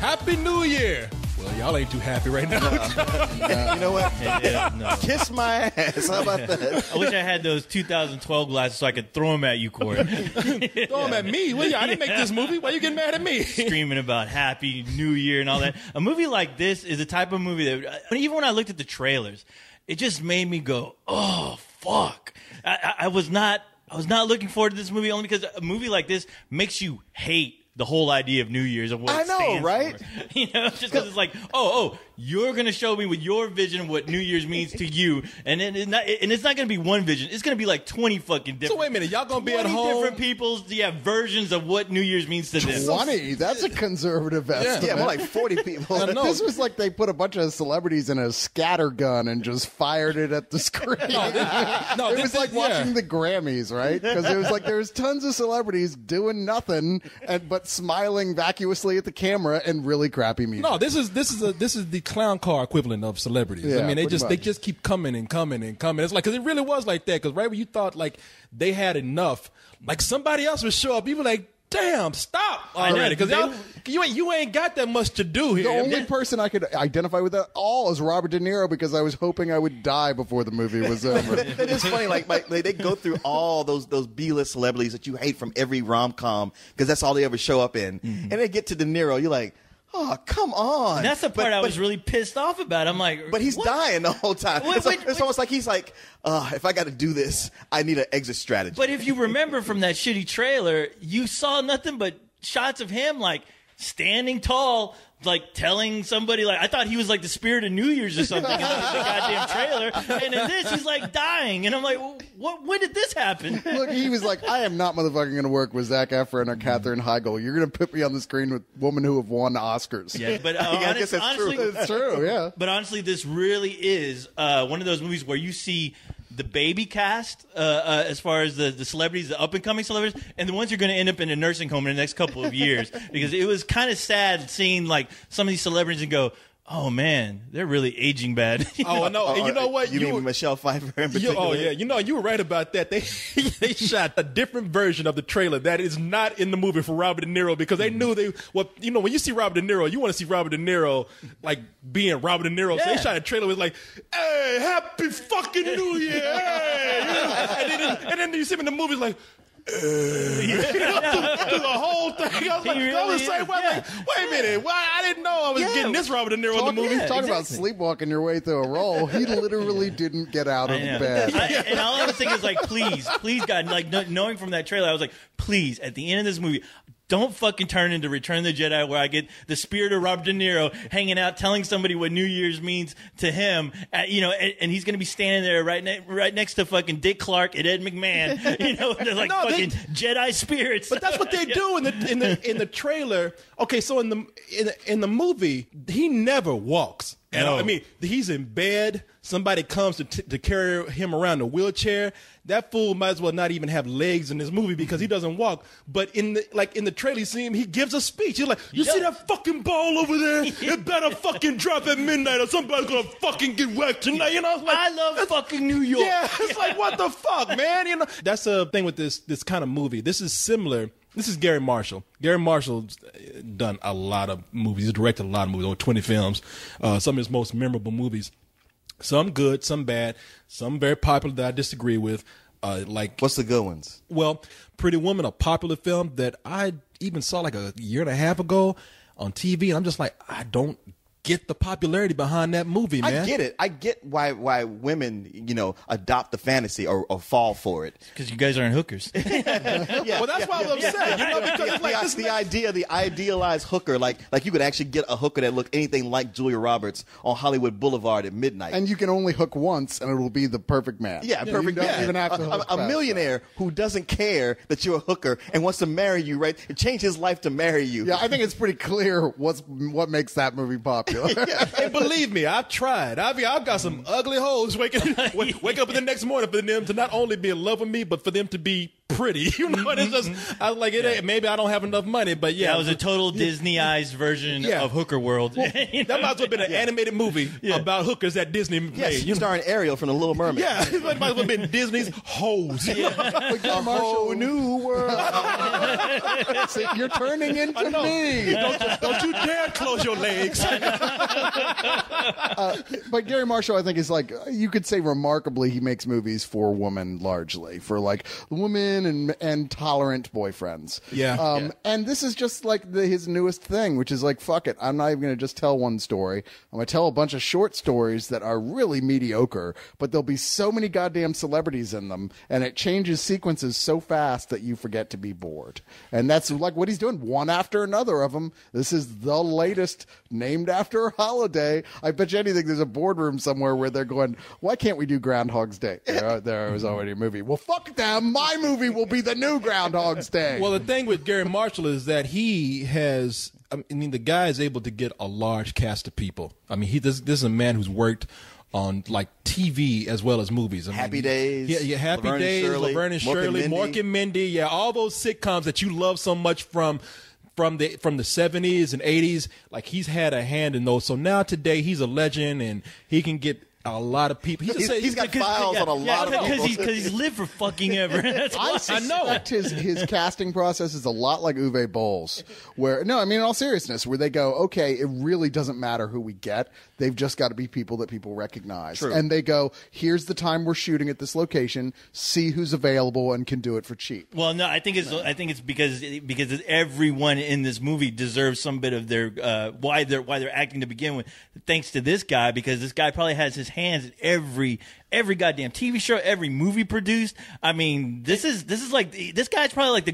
Happy New Year. Well, y'all ain't too happy right now. You know what? No. Kiss my ass. How about that? I wish I had those 2012 glasses so I could throw them at you, Corey. Throw them at me. Well, I didn't make this movie. Why you getting mad at me? Screaming about Happy New Year and all that. A movie like this is the type of movie that, even when I looked at the trailers, it just made me go, oh, fuck. I was not looking forward to this movie only because a movie like this makes you hate the whole idea of New Year's and what it stands right? for. Just because it's like, you're going to show me with your vision of what New Year's means to you, and then it's not going to be one vision. It's going to be like 20 fucking different. So wait a minute, y'all going to be at 20 home? different people's versions of what New Year's means to them. 20? That's a conservative estimate. Yeah, more like 40 people. This was like they put a bunch of celebrities in a scatter gun and just fired it at the screen. It was like watching the Grammys, right? Because it was like there's tons of celebrities doing nothing, but smiling vacuously at the camera and really crappy music. No, this is the clown car equivalent of celebrities. Yeah, I mean, they pretty much. just keep coming and coming and coming. It's like, because it really was like that. Because right when you thought like they had enough, like somebody else would show up. You were like, damn, stop already, because you ain't got that much to do here. The only person I could identify with at all is Robert De Niro, because I was hoping I would die before the movie was over. It is funny, like they go through all those B-list celebrities that you hate from every rom-com because that's all they ever show up in, and they get to De Niro, you're like, oh, come on. And that's the part I was really pissed off about. I'm like, but he's what? dying the whole time. It's almost like he's like, if I got to do this, I need an exit strategy. But if you remember from that shitty trailer, you saw nothing but shots of him like standing tall, like telling somebody, like, I thought he was like the spirit of New Year's or something in the goddamn trailer. And in this, he's like dying. And I'm like, when did this happen? Look, he was like, I am not motherfucking going to work with Zac Efron or Katherine Heigl. You're going to put me on the screen with women who have won Oscars. Yeah, but I guess that's honestly, true. It's true, yeah. But honestly, this really is one of those movies where you see the baby cast, as far as the celebrities, the up-and-coming celebrities, and the ones you're going to end up in a nursing home in the next couple of years. Because it was kind of sad seeing like some of these celebrities and go, oh man, they're really aging bad. Oh no! And you know what? You mean Michelle Pfeiffer in particular? Oh yeah, you were right about that. They shot a different version of the trailer that is not in the movie for Robert De Niro, because they knew when you see Robert De Niro, you want to see Robert De Niro like being Robert De Niro. So they shot a trailer with like, "Hey, happy fucking New Year!" Hey. and then you see him in the movie like. Through the whole thing, I was like, really I was saying, like, wait a minute, why I didn't know I was getting this Robert De Niro in the movie. Talk about sleepwalking your way through a role. He literally didn't get out of the bed. And all I was thinking is like, please, God, like knowing from that trailer, I was like, please, at the end of this movie, don't fucking turn into Return of the Jedi, where I get the spirit of Robert De Niro hanging out, telling somebody what New Year's means to him, and he's going to be standing there right next to fucking Dick Clark and Ed McMahon, they're like Jedi spirits. But that's what they do in the trailer. Okay, so in the movie, he never walks. And No. I mean, he's in bed. Somebody comes to carry him around in a wheelchair. That fool might as well not even have legs in this movie because he doesn't walk. But in the trailer, you see him, he gives a speech. He's like, you see that fucking ball over there? It better fucking drop at midnight or somebody's going to fucking get whacked tonight. It's like, I love fucking New York. yeah, it's like, what the fuck, man? That's the thing with this kind of movie. This is similar. This is Gary Marshall. Gary Marshall's done a lot of movies. He's directed a lot of movies, over 20 films. Some of his most memorable movies. Some good, some bad, some very popular that I disagree with. What's the good ones? Well, Pretty Woman, a popular film that I even saw like a year and a half ago on TV, and I'm just like, I don't get the popularity behind that movie, man. I get it. I get why women, adopt the fantasy or fall for it. Because you guys aren't hookers. Well, that's why I was upset. Because it's like the idea, the idealized hooker, like you could actually get a hooker that looked anything like Julia Roberts on Hollywood Boulevard at midnight. And you can only hook once, and it'll be the perfect man. Yeah, perfect. You don't man. even have to hook a millionaire who doesn't care that you're a hooker and wants to marry you, right? And change his life to marry you. Yeah, I think it's pretty clear what makes that movie popular. And believe me, I've tried. I've got some ugly hoes wake up in the next morning for them to not only be in love with me, but for them to be pretty. You know, and it's just I was like, it ain't, maybe I don't have enough money, but yeah, That was a total Disneyized version of Hooker World. That might as well have been an animated movie about hookers that Disney Yes, made. starring Ariel from The Little Mermaid. Yeah, it might as well have been Disney's Hoes. A whole new world. See, you're turning into me. Don't you dare close your legs. But Gary Marshall, I think, is like, you could say remarkably, he makes movies for women largely, for like women and tolerant boyfriends. Yeah. And this is just like his newest thing, which is like, fuck it. I'm not even going to just tell one story. I'm going to tell a bunch of short stories that are really mediocre, but there'll be so many goddamn celebrities in them, and it changes sequences so fast that you forget to be bored. And that's like what he's doing, one after another of them. This is the latest, named after a holiday. I bet you anything there's a boardroom somewhere where they're going, why can't we do Groundhog's Day? There was already a movie. Well, fuck them. My movie will be the new Groundhog's Day. Well, the thing with Gary Marshall is that he has, I mean, the guy is able to get a large cast of people. I mean, this is a man who's worked on like TV as well as movies. I mean, Happy Days. Yeah, Happy Laverne and Days, Shirley, Laverne and Shirley, Mork and Mindy. Yeah, all those sitcoms that you love so much from the 70s and 80s. Like, he's had a hand in those. So now today he's a legend, and he can get a lot of people. He's got files on a lot of people. Because he's lived for fucking ever. That's why. I suspect his casting process is a lot like Uwe Boll's, where, no, I mean, in all seriousness, where they go, okay, it really doesn't matter who we get. They've just got to be people that people recognize. True. And they go, here's the time we're shooting at this location, see who's available and can do it for cheap. Well, no, I think it's because everyone in this movie deserves some bit of their why they're acting to begin with, thanks to this guy, because this guy probably has his hands in every goddamn TV show, every movie produced. I mean, this is like, this guy's probably like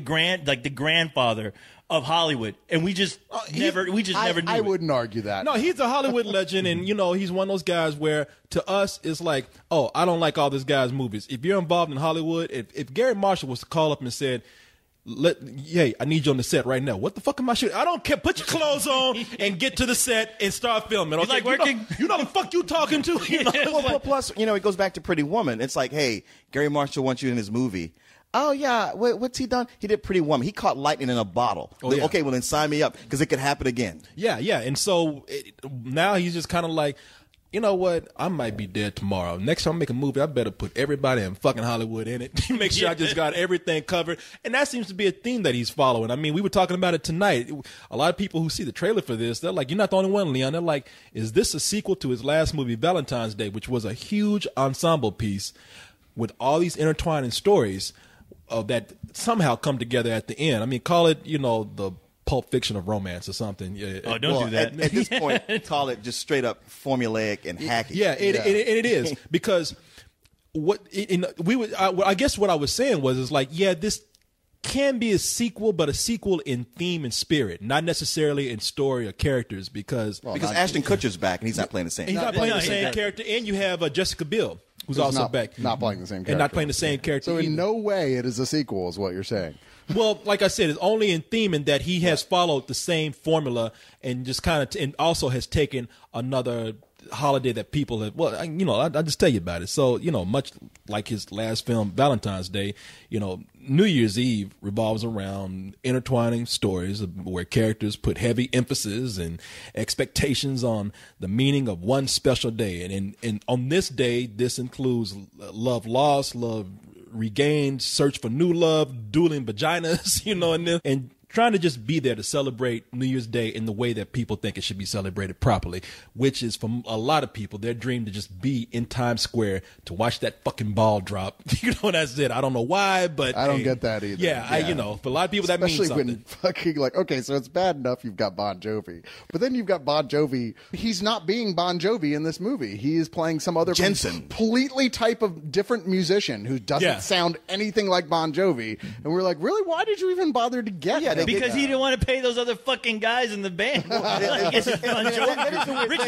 the grandfather of Hollywood, and we just never knew. I wouldn't argue that. No, he's a Hollywood legend, and he's one of those guys where to us it's like, oh, I don't like all this guy's movies. If you're involved in Hollywood, if Gary Marshall was to call up and said, hey, I need you on the set right now. What the fuck am I shooting? I don't care. Put your clothes on and get to the set and start filming. Okay? Like working. You know the fuck you talking to? Well, plus, it goes back to Pretty Woman. It's like, hey, Gary Marshall wants you in his movie. Oh, yeah. What's he done? He did Pretty Woman. He caught lightning in a bottle. Oh, yeah. Okay, well, then sign me up, because it could happen again. Yeah. And so now he's just kind of like, you know what? I might be dead tomorrow. Next time I make a movie, I better put everybody in fucking Hollywood in it. Make sure I just got everything covered. And that seems to be a theme that he's following. I mean, we were talking about it tonight. A lot of people who see the trailer for this, they're like, you're not the only one, Leon. They're like, is this a sequel to his last movie, Valentine's Day, which was a huge ensemble piece with all these intertwining stories that somehow come together at the end? I mean, call it, the Pulp Fiction of romance or something. Oh, don't do that. At this point, call it just straight up formulaic and hacky. Yeah, it is, because I guess what I was saying was like, yeah, this can be a sequel, but a sequel in theme and spirit, not necessarily in story or characters, because Ashton Kutcher's back and he's not playing the same. He's not playing the same character, and you have Jessica Biel, who's also back, not playing the same character, and not playing the same character. So in no way it is a sequel, is what you're saying. Well, like I said, it's only in theme in that he has followed the same formula and just kind of, and also has taken another holiday that people have, I'll just tell you about it. So, much like his last film, Valentine's Day, New Year's Eve revolves around intertwining stories where characters put heavy emphasis and expectations on the meaning of one special day. And on this day, this includes love lost, love regained, search for new love, dueling vaginas, and trying to just be there to celebrate New Year's Day in the way that people think it should be celebrated properly, which is, for a lot of people, their dream to just be in Times Square to watch that fucking ball drop. That's it. I don't know why, but I don't get that either. Yeah, for a lot of people that means something. Especially when fucking like, okay, so it's bad enough you've got Bon Jovi, but then you've got Bon Jovi. He's not being Bon Jovi in this movie. He is playing some other completely type of different musician who doesn't sound anything like Bon Jovi. And we're like, really? Why did you even bother to get him? Because he didn't want to pay those other fucking guys in the band. Richie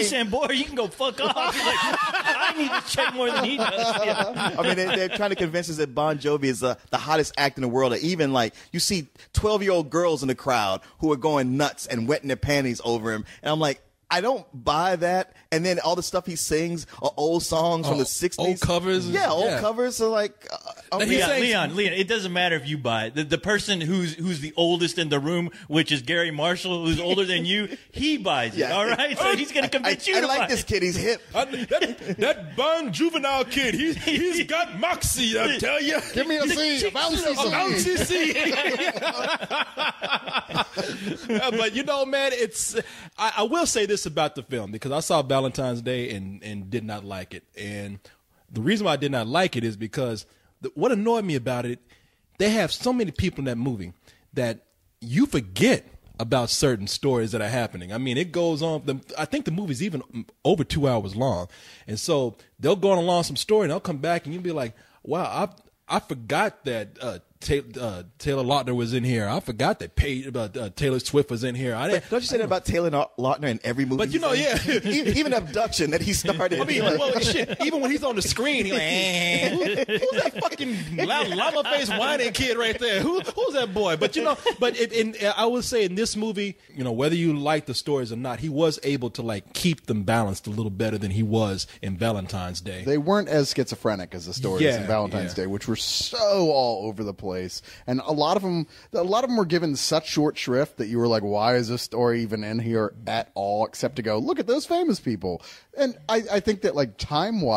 Sambora, you can go fuck off. He's like, I need to check more than he does. Yeah. I mean, they're trying to convince us that Bon Jovi is the hottest act in the world. Or even like you see 12-year-old girls in the crowd who are going nuts and wetting their panties over him. And I'm like, I don't buy that. And then all the stuff he sings are old songs from the 60s. Old covers. Yeah, old covers. So like, Leon, it doesn't matter if you buy it. The person who's the oldest in the room, which is Gary Marshall, who's older than you, he buys it. All right, so he's gonna convince you. I to like buy this it. kid. He's hip. That Bon Juvenile kid, he's got moxie, I tell you. Give me a C, a bouncy C. But you know, man, I will say this about the film, because I saw Valentine's Day and did not like it. And the reason why I did not like it is because what annoyed me about it, they have so many people in that movie that you forget about certain stories that are happening. I mean, it goes on. I think the movie's even over 2 hours long. And so they'll go on along some story and they'll come back and you'll be like, wow, I forgot that Taylor Lautner was in here. I forgot that Taylor Swift was in here. Don't you say that about Taylor Lautner in every movie? But you know, yeah. Even Abduction that he started. I mean, well, shit, even when he's on the screen, he's like, who's that fucking llama-faced whining kid right there? Who's that boy? But you know, I would say in this movie, you know, whether you like the stories or not, he was able to like keep them balanced a little better than he was in Valentine's Day. They weren't as schizophrenic as the stories in Valentine's Day, which were so all over the place. And a lot of them were given such short shrift that you were like, why is this story even in here at all, except to go, look at those famous people. And I think that like time-wise,